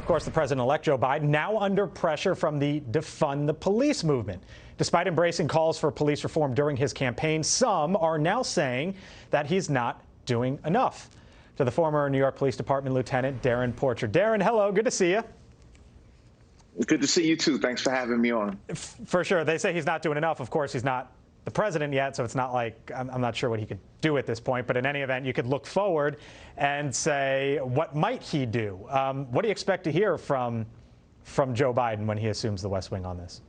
Of course, the president-elect Joe Biden now under pressure from the Defund the Police movement. Despite embracing calls for police reform during his campaign, some are now saying that he's not doing enough. To the former New York Police Department Lieutenant Darrin Porcher. Darrin, hello. Good to see you. Good to see you, too. Thanks for having me on. For sure. They say he's not doing enough. Of course, he's not the president yet, so it's not like I'm not sure what he could do at this point. But in any event, you could look forward and say, what might he do? What do you expect to hear from Joe Biden when he assumes the West Wing on this?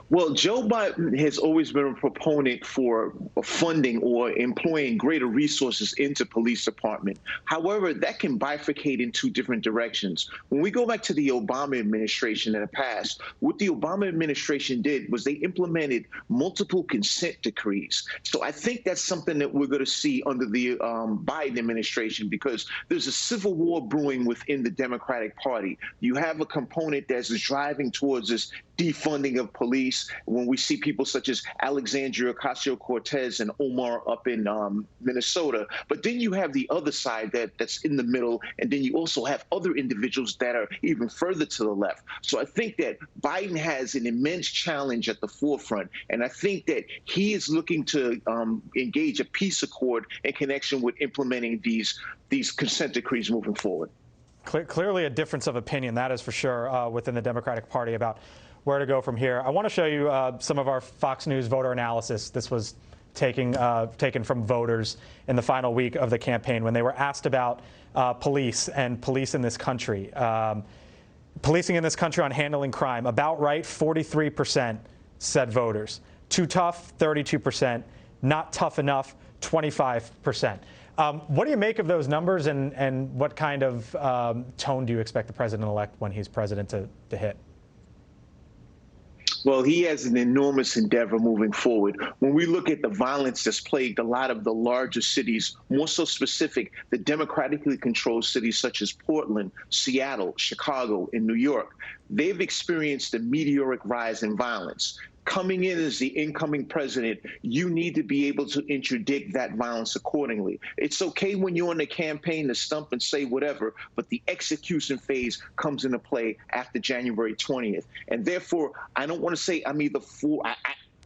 Well, Joe Biden has always been a proponent for funding or employing greater resources into police department. However, that can bifurcate in two different directions. When we go back to the Obama administration in the past, what the Obama administration did was they implemented multiple consent decrees. So I think that's something that we're going to see under the Biden administration, because there's a civil war brewing within the Democratic Party. You have a component that's driving towards this defunding of police. When we see people such as Alexandria Ocasio-Cortez and Omar up in Minnesota, but then you have the other side that's in the middle, and then you also have other individuals that are even further to the left. So I think that Biden has an immense challenge at the forefront, and I think that he is looking to engage a peace accord in connection with implementing these consent decrees moving forward. Clearly a difference of opinion, that is for sure, within the Democratic Party about where to go from here. I want to show you some of our Fox News voter analysis. This was taken from voters in the final week of the campaign when they were asked about police and police in this country. Policing in this country on handling crime. About right, 43% said voters. Too tough, 32%. Not tough enough, 25%. What do you make of those numbers, and what kind of tone do you expect the president-elect when he's president to hit? Well, he has an enormous endeavor moving forward. When we look at the violence that's plagued a lot of the larger cities, more so specific, the democratically controlled cities such as Portland, Seattle, Chicago, and New York, they've experienced a meteoric rise in violence. Coming in as the incoming president, you need to be able to interdict that violence accordingly. It's okay when you're on the campaign to stump and say whatever, but the execution phase comes into play after January 20th. And therefore, I don't want to say I'm either for,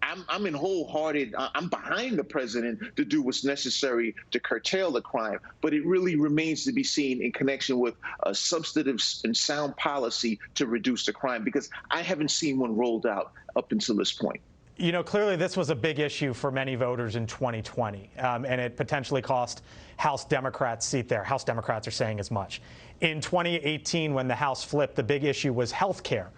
I'm in wholehearted, I'm behind the president to do what's necessary to curtail the crime, but it really remains to be seen in connection with a substantive and sound policy to reduce the crime, because I haven't seen one rolled out up until this point. You know, clearly this was a big issue for many voters in 2020, and it potentially cost House Democrats seat there. House Democrats are saying as much. In 2018, when the House flipped, the big issue was health care.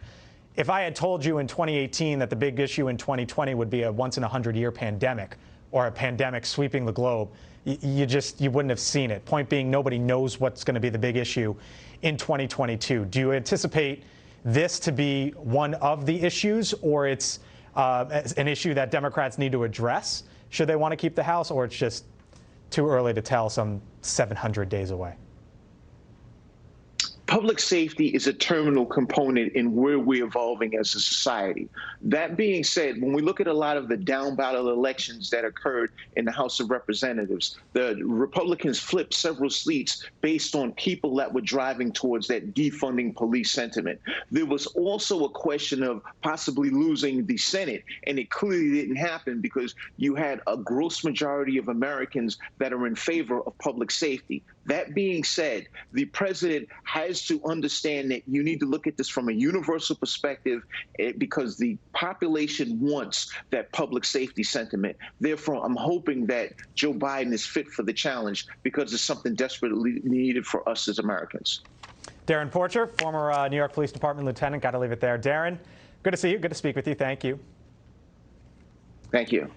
If I had told you in 2018 that the big issue in 2020 would be a once-in-a-100-year pandemic, or a pandemic sweeping the globe, you wouldn't have seen it. Point being, nobody knows what's going to be the big issue in 2022. Do you anticipate this to be one of the issues, or it's an issue that Democrats need to address should they want to keep the House, or it's just too early to tell, some 700 days away? Public safety is a terminal component in where we're evolving as a society. That being said, when we look at a lot of the down ballot elections that occurred in the House of Representatives, the Republicans flipped several seats based on people that were driving towards that defunding police sentiment. There was also a question of possibly losing the Senate, and it clearly didn't happen because you had a gross majority of Americans that are in favor of public safety. That being said, the president has to understand that you need to look at this from a universal perspective, because the population wants that public safety sentiment. Therefore, I'm hoping that Joe Biden is fit for the challenge, because it's something desperately needed for us as Americans. Darrin Porcher, former New York Police Department Lieutenant. Got to leave it there. Darrin, good to see you. Good to speak with you. Thank you. Thank you.